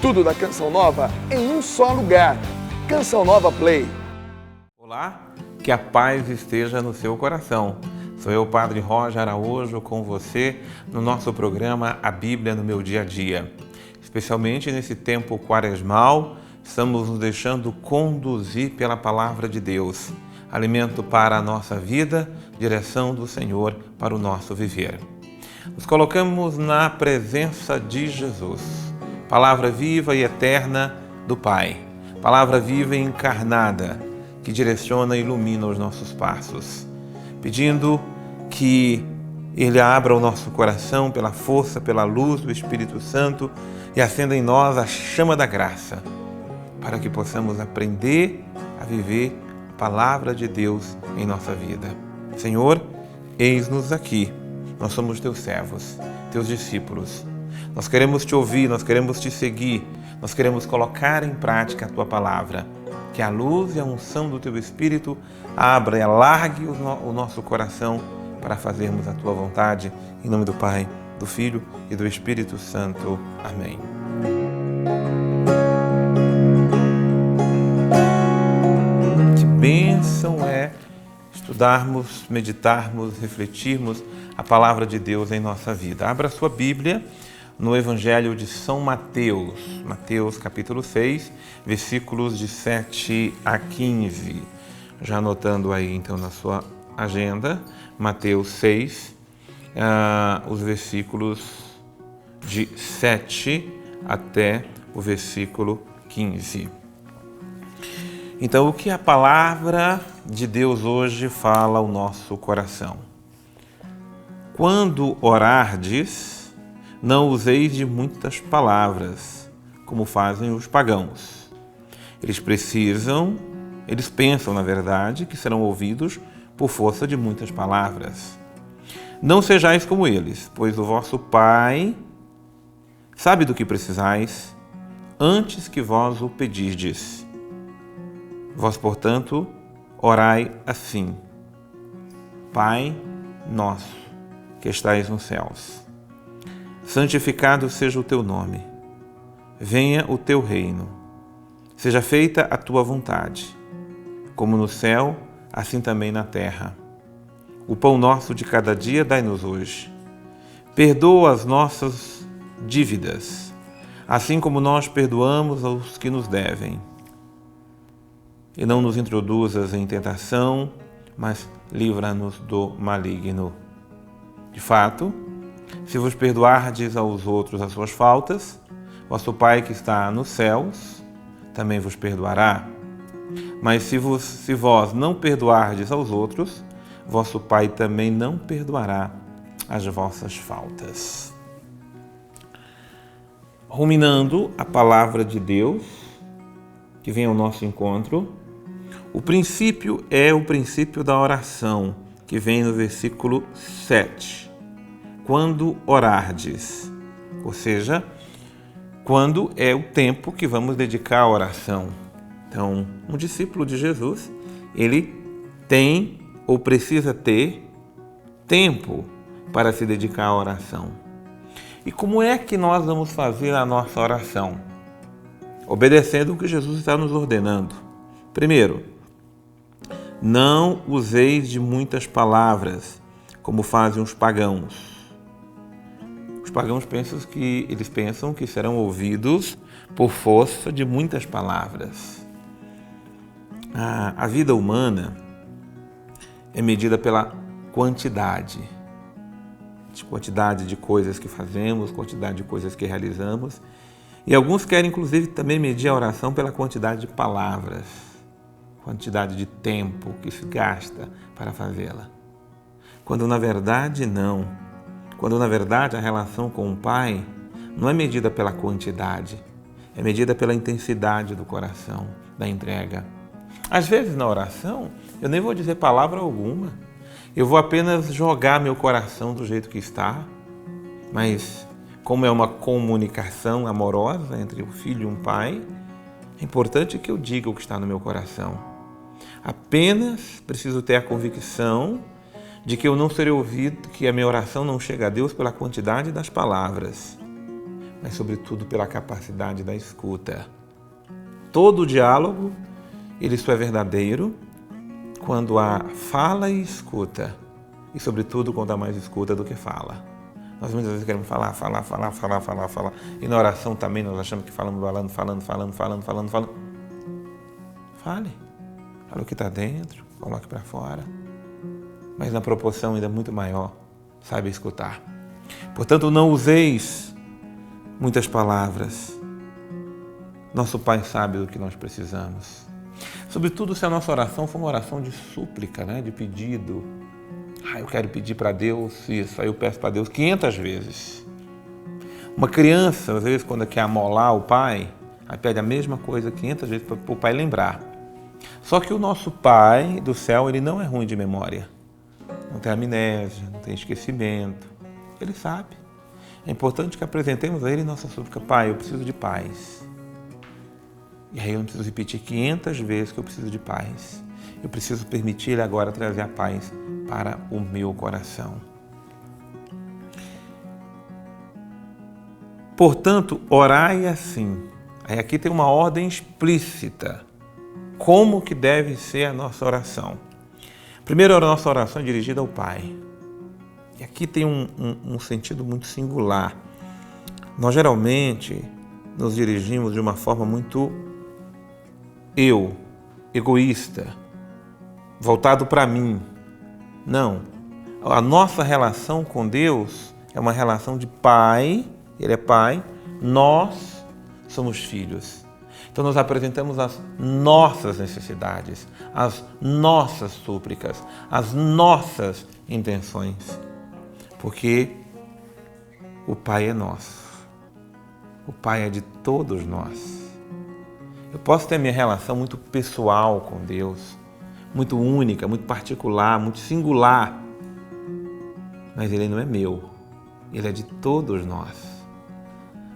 Tudo da Canção Nova em um só lugar. Canção Nova Play. Olá, que a paz esteja no seu coração. Sou eu, Padre Roger Araújo, com você no nosso programa A Bíblia no Meu Dia a Dia. Especialmente nesse tempo quaresmal, estamos nos deixando conduzir pela Palavra de Deus, alimento para a nossa vida, direção do Senhor para o nosso viver. Nos colocamos na presença de Jesus, palavra viva e eterna do Pai, palavra viva e encarnada que direciona e ilumina os nossos passos, pedindo que Ele abra o nosso coração pela força, pela luz do Espírito Santo e acenda em nós a chama da graça, para que possamos aprender a viver a palavra de Deus em nossa vida. Senhor, eis-nos aqui. Nós somos teus servos, teus discípulos. Nós queremos te ouvir, nós queremos te seguir, nós queremos colocar em prática a tua palavra. Que a luz e a unção do teu Espírito abra e alargue o nosso coração para fazermos a tua vontade. Em nome do Pai, do Filho e do Espírito Santo. Amém. Que bênção é estudarmos, meditarmos, refletirmos a palavra de Deus em nossa vida. Abra sua Bíblia no Evangelho de São Mateus, Mateus capítulo 6, versículos de 7 a 15. Já anotando aí então na sua agenda, Mateus 6, os versículos de 7 até o versículo 15. Então, o que a palavra de Deus hoje fala ao nosso coração? Quando orardes, não useis de muitas palavras, como fazem os pagãos. Eles pensam, na verdade, que serão ouvidos por força de muitas palavras. Não sejais como eles, pois o vosso Pai sabe do que precisais, antes que vós o pedirdes. Vós, portanto, orai assim: Pai nosso, que estais nos céus, santificado seja o teu nome. Venha o teu reino. Seja feita a tua vontade, como no céu, assim também na terra. O pão nosso de cada dia dai-nos hoje. Perdoa as nossas dívidas, assim como nós perdoamos aos que nos devem. E não nos introduzas em tentação, mas livra-nos do maligno. De fato, se vos perdoardes aos outros as suas faltas, vosso Pai que está nos céus também vos perdoará. Mas se vós não perdoardes aos outros, vosso Pai também não perdoará as vossas faltas. Ruminando a palavra de Deus, que vem ao nosso encontro, o princípio é o princípio da oração, que vem no versículo 7. Quando orardes, ou seja, quando é o tempo que vamos dedicar à oração. Então, um discípulo de Jesus, ele tem ou precisa ter tempo para se dedicar à oração. E como é que nós vamos fazer a nossa oração? Obedecendo o que Jesus está nos ordenando. Primeiro, não useis de muitas palavras, como fazem os pagãos. Os pagãos pensam que serão ouvidos por força de muitas palavras. A vida humana é medida pela quantidade de coisas que fazemos, quantidade de coisas que realizamos. E alguns querem, inclusive, também medir a oração pela quantidade de palavras, quantidade de tempo que se gasta para fazê-la. Quando, na verdade, não. Quando, na verdade, a relação com o Pai não é medida pela quantidade, é medida pela intensidade do coração, da entrega. Às vezes, na oração, eu nem vou dizer palavra alguma. Eu vou apenas jogar meu coração do jeito que está. Mas, como é uma comunicação amorosa entre um filho e um pai, é importante que eu diga o que está no meu coração. Apenas preciso ter a convicção de que eu não serei ouvido, que a minha oração não chega a Deus pela quantidade das palavras, mas sobretudo pela capacidade da escuta. Todo diálogo, ele só é verdadeiro quando há fala e escuta, e sobretudo quando há mais escuta do que fala. Nós muitas vezes queremos falar, e na oração também nós achamos que falamos falando. Fale o que está dentro, coloque para fora, mas na proporção ainda muito maior, saiba escutar. Portanto, não useis muitas palavras. Nosso Pai sabe do que nós precisamos. Sobretudo se a nossa oração for uma oração de súplica, né? De pedido. Eu quero pedir para Deus isso, aí eu peço para Deus 500 vezes. Uma criança, às vezes, quando quer amolar o pai, aí pede a mesma coisa 500 vezes para o pai lembrar. Só que o nosso Pai do céu, ele não é ruim de memória. Não tem amnésia, não tem esquecimento. Ele sabe. É importante que apresentemos a Ele nossa súplica. Pai, eu preciso de paz. E aí eu não preciso repetir 500 vezes que eu preciso de paz. Eu preciso permitir Ele agora trazer a paz para o meu coração. Portanto, orai assim. Aí aqui tem uma ordem explícita. Como que deve ser a nossa oração? Primeiro, a nossa oração é dirigida ao Pai. E aqui tem um sentido muito singular. Nós geralmente nos dirigimos de uma forma muito egoísta, voltado para mim. Não. A nossa relação com Deus é uma relação de pai, Ele é pai, nós somos filhos. Então nós apresentamos as nossas necessidades, as nossas súplicas, as nossas intenções. Porque o Pai é nosso. O Pai é de todos nós. Eu posso ter minha relação muito pessoal com Deus, muito única, muito particular, muito singular, mas Ele não é meu, Ele é de todos nós.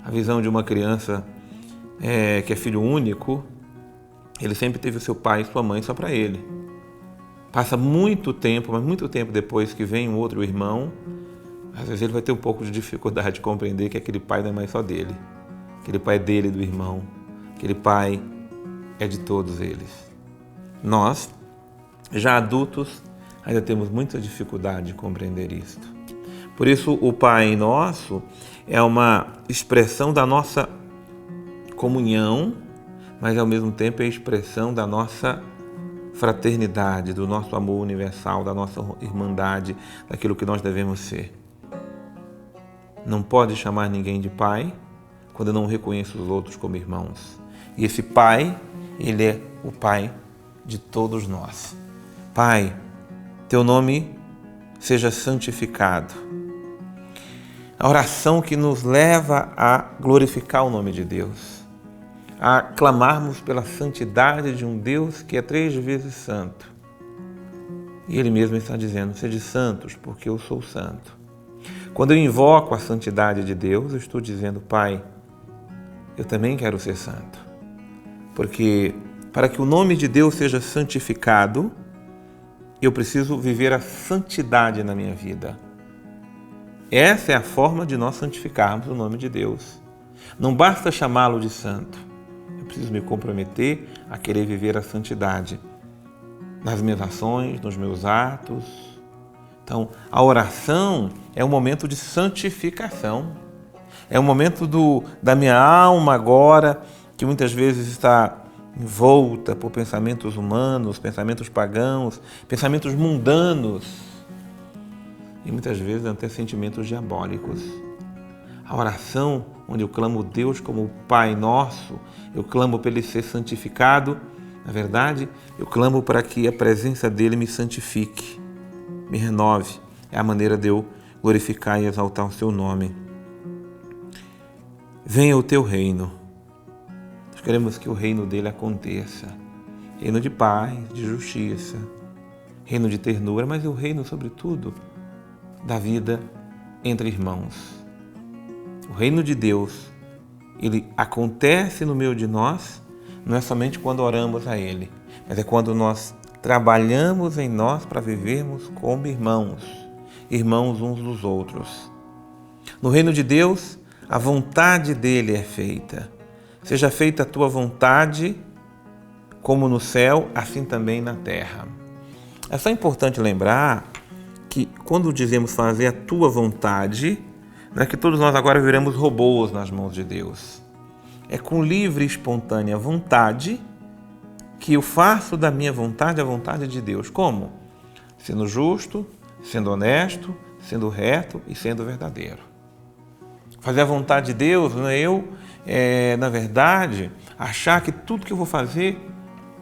A visão de uma criança que é filho único, ele sempre teve o seu pai e sua mãe só para ele. Passa muito tempo, mas muito tempo depois que vem um outro irmão, às vezes ele vai ter um pouco de dificuldade de compreender que aquele pai não é mais só dele. Aquele pai é dele, do irmão. Aquele pai é de todos eles. Nós, já adultos, ainda temos muita dificuldade de compreender isto. Por isso, o Pai Nosso é uma expressão da nossa comunhão, mas ao mesmo tempo é a expressão da nossa fraternidade, do nosso amor universal, da nossa irmandade, daquilo que nós devemos ser. Não pode chamar ninguém de pai quando eu não reconheço os outros como irmãos. E esse Pai, Ele é o Pai de todos nós. Pai, Teu nome seja santificado. A oração que nos leva a glorificar o nome de Deus, a clamarmos pela santidade de um Deus que é 3 vezes santo. E Ele mesmo está dizendo, sede santos, porque eu sou santo. Quando eu invoco a santidade de Deus, eu estou dizendo, Pai, eu também quero ser santo. Porque para que o nome de Deus seja santificado, eu preciso viver a santidade na minha vida. Essa é a forma de nós santificarmos o nome de Deus. Não basta chamá-lo de santo. Eu preciso me comprometer a querer viver a santidade nas minhas ações, nos meus atos. Então, a oração é um momento de santificação. É um momento da minha alma agora, que muitas vezes está envolta por pensamentos humanos, pensamentos pagãos, pensamentos mundanos e muitas vezes até sentimentos diabólicos. A oração, onde eu clamo Deus como o Pai Nosso, eu clamo para Ele ser santificado, na verdade, eu clamo para que a presença dEle me santifique, me renove. É a maneira de eu glorificar e exaltar o Seu nome. Venha o Teu reino. Nós queremos que o reino dEle aconteça. Reino de paz, de justiça, reino de ternura, mas o reino, sobretudo, da vida entre irmãos. O reino de Deus, ele acontece no meio de nós, não é somente quando oramos a Ele, mas é quando nós trabalhamos em nós para vivermos como irmãos, irmãos uns dos outros. No reino de Deus, A vontade dele é feita. Seja feita a tua vontade, como no céu, assim também na terra. É só importante lembrar que quando dizemos fazer a tua vontade, não é que todos nós agora viremos robôs nas mãos de Deus. É com livre e espontânea vontade que eu faço da minha vontade a vontade de Deus. Como? Sendo justo, sendo honesto, sendo reto e sendo verdadeiro. Fazer a vontade de Deus não é eu, na verdade, achar que tudo que eu vou fazer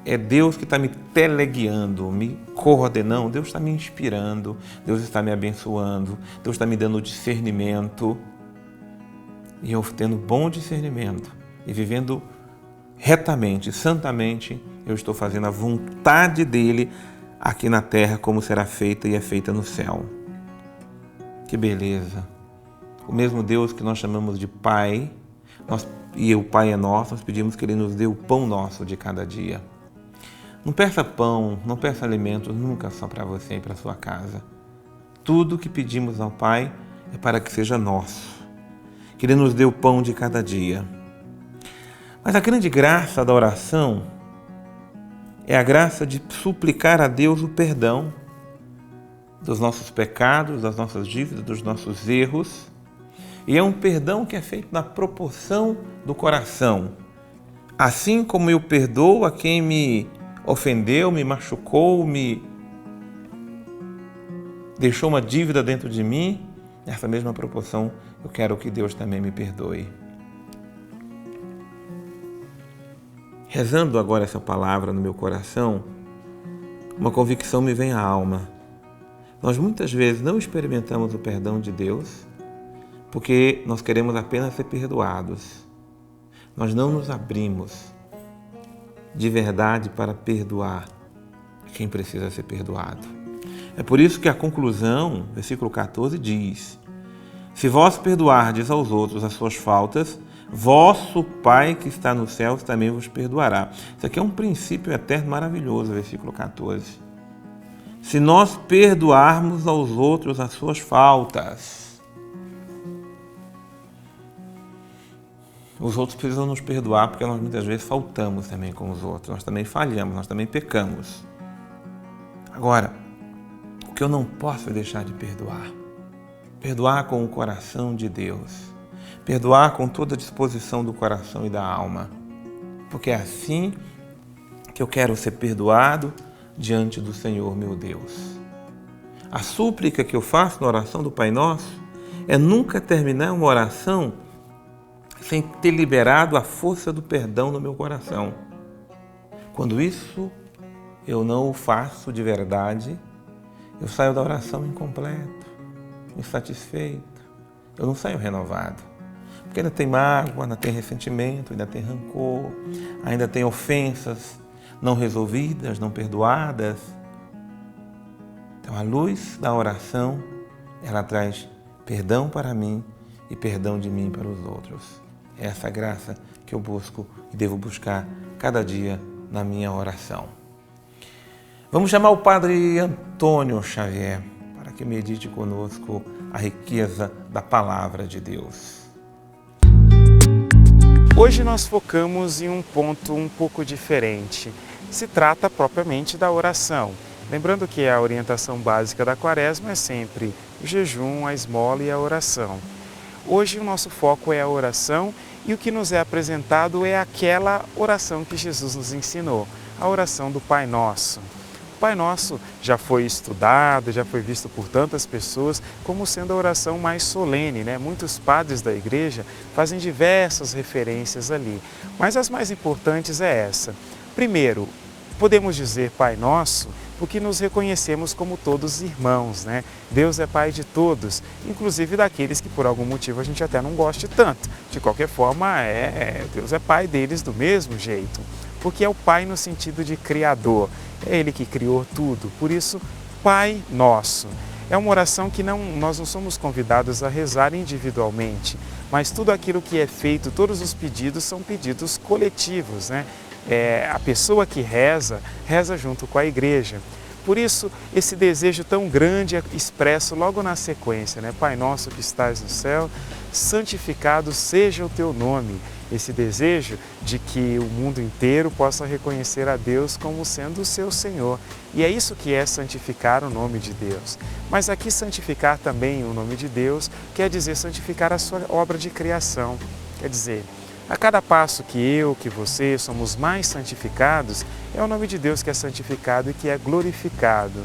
é Deus que está me teleguiando, me coordenando. Deus está me inspirando, Deus está me abençoando, Deus está me dando discernimento. E eu tendo bom discernimento e vivendo retamente, santamente, eu estou fazendo a vontade dele aqui na terra, como será feita e é feita no céu. Que beleza! O mesmo Deus que nós chamamos de Pai, e o Pai é nosso, nós pedimos que Ele nos dê o pão nosso de cada dia. Não peça pão, não peça alimentos nunca só para você e para sua casa. Tudo que pedimos ao Pai é para que seja nosso, que Ele nos dê o pão de cada dia. Mas a grande graça da oração é a graça de suplicar a Deus o perdão dos nossos pecados, das nossas dívidas, dos nossos erros. E é um perdão que é feito na proporção do coração. Assim como eu perdoo a quem me ofendeu, me machucou, me deixou uma dívida dentro de mim, nessa mesma proporção eu quero que Deus também me perdoe. Rezando agora essa palavra no meu coração, uma convicção me vem à alma. Nós muitas vezes não experimentamos o perdão de Deus porque nós queremos apenas ser perdoados. Nós não nos abrimos de verdade para perdoar quem precisa ser perdoado. É por isso que a conclusão, versículo 14, diz: se vós perdoardes aos outros as suas faltas, vosso Pai que está nos céus também vos perdoará. Isso aqui é um princípio eterno maravilhoso, versículo 14. Se nós perdoarmos aos outros as suas faltas, os outros precisam nos perdoar porque nós muitas vezes faltamos também com os outros, nós também falhamos, nós também pecamos. Agora, o que eu não posso é deixar de perdoar. Perdoar com o coração de Deus. Perdoar com toda a disposição do coração e da alma. Porque é assim que eu quero ser perdoado diante do Senhor, meu Deus. A súplica que eu faço na oração do Pai Nosso é nunca terminar uma oração sem ter liberado a força do perdão no meu coração. Quando isso eu não o faço de verdade, eu saio da oração incompleto, insatisfeito. Eu não saio renovado. Porque ainda tem mágoa, ainda tem ressentimento, ainda tem rancor, ainda tem ofensas não resolvidas, não perdoadas. Então a luz da oração, ela traz perdão para mim e perdão de mim para os outros. É essa graça que eu busco e devo buscar cada dia na minha oração. Vamos chamar o Padre Antônio Xavier para que medite conosco a riqueza da Palavra de Deus. Hoje nós focamos em um ponto um pouco diferente. Se trata propriamente da oração. Lembrando que a orientação básica da Quaresma é sempre o jejum, a esmola e a oração. Hoje o nosso foco é a oração e o que nos é apresentado é aquela oração que Jesus nos ensinou, a oração do Pai Nosso. O Pai Nosso já foi estudado, já foi visto por tantas pessoas como sendo a oração mais solene, né? Muitos padres da igreja fazem diversas referências ali, mas as mais importantes é essa. Primeiro, podemos dizer Pai Nosso porque nos reconhecemos como todos irmãos, né? Deus é Pai de todos, inclusive daqueles que por algum motivo a gente até não goste tanto. De qualquer forma, Deus é Pai deles do mesmo jeito, porque é o Pai no sentido de Criador, é Ele que criou tudo, por isso, Pai Nosso. É uma oração que nós não somos convidados a rezar individualmente, mas tudo aquilo que é feito, todos os pedidos são pedidos coletivos, né? A pessoa que reza, reza junto com a igreja. Por isso, esse desejo tão grande é expresso logo na sequência, né? Pai nosso que estás no céu, santificado seja o teu nome. Esse desejo de que o mundo inteiro possa reconhecer a Deus como sendo o seu Senhor. E é isso que é santificar o nome de Deus. Mas aqui santificar também o nome de Deus quer dizer santificar a sua obra de criação. Quer dizer, a cada passo que eu, que você somos mais santificados, é o nome de Deus que é santificado e que é glorificado.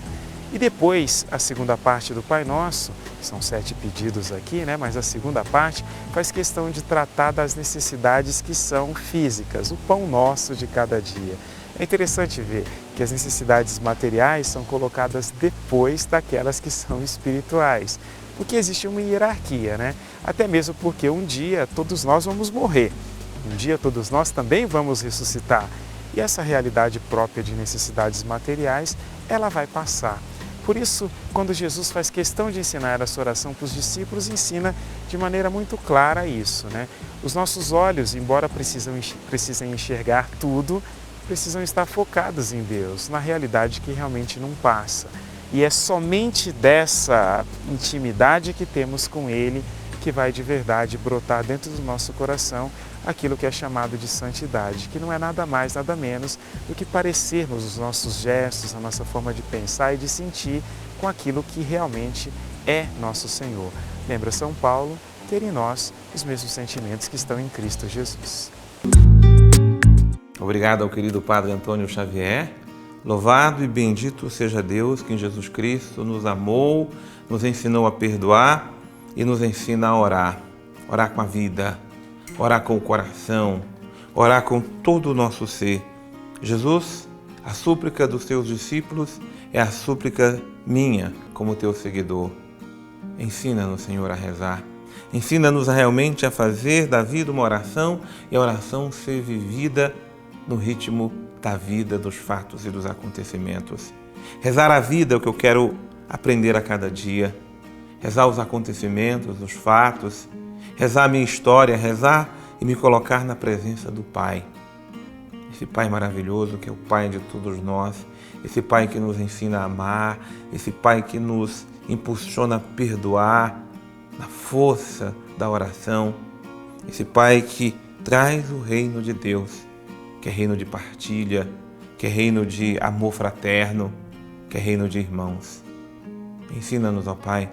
E depois, a segunda parte do Pai Nosso, são 7 pedidos aqui, né? Mas a segunda parte faz questão de tratar das necessidades que são físicas, o pão nosso de cada dia. É interessante ver que as necessidades materiais são colocadas depois daquelas que são espirituais, porque existe uma hierarquia, né? Até mesmo porque um dia todos nós vamos morrer, um dia todos nós também vamos ressuscitar. E essa realidade própria de necessidades materiais, ela vai passar. Por isso, quando Jesus faz questão de ensinar essa oração para os discípulos, ensina de maneira muito clara isso, né? Os nossos olhos, embora precisem enxergar tudo, precisam estar focados em Deus, na realidade que realmente não passa. E é somente dessa intimidade que temos com Ele que vai de verdade brotar dentro do nosso coração aquilo que é chamado de santidade, que não é nada mais, nada menos do que parecermos os nossos gestos, a nossa forma de pensar e de sentir com aquilo que realmente é nosso Senhor. Lembra São Paulo, ter em nós os mesmos sentimentos que estão em Cristo Jesus. Obrigado ao querido Padre Antônio Xavier. Louvado e bendito seja Deus que em Jesus Cristo nos amou, nos ensinou a perdoar e nos ensina a orar. Orar com a vida, orar com o coração, orar com todo o nosso ser. Jesus, a súplica dos teus discípulos é a súplica minha como teu seguidor. Ensina-nos, Senhor, a rezar. Ensina-nos realmente a fazer da vida uma oração e a oração ser vivida no ritmo da vida, dos fatos e dos acontecimentos. Rezar a vida é o que eu quero aprender a cada dia. Rezar os acontecimentos, os fatos, rezar a minha história, rezar e me colocar na presença do Pai. Esse Pai maravilhoso que é o Pai de todos nós, esse Pai que nos ensina a amar, esse Pai que nos impulsiona a perdoar, na força da oração, esse Pai que traz o reino de Deus, que é reino de partilha, que é reino de amor fraterno, que é reino de irmãos. Ensina-nos, ó Pai,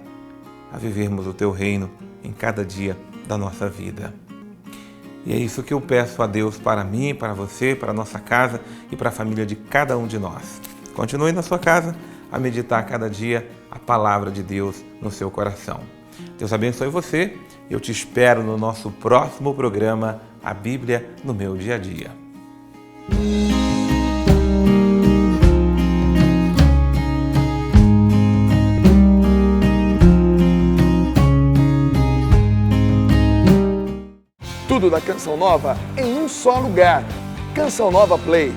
a vivermos o Teu reino em cada dia da nossa vida. E é isso que eu peço a Deus para mim, para você, para a nossa casa e para a família de cada um de nós. Continue na sua casa a meditar cada dia a palavra de Deus no seu coração. Deus abençoe você. Eu te espero no nosso próximo programa, A Bíblia no Meu Dia a Dia. Tudo da Canção Nova em um só lugar. Canção Nova Play.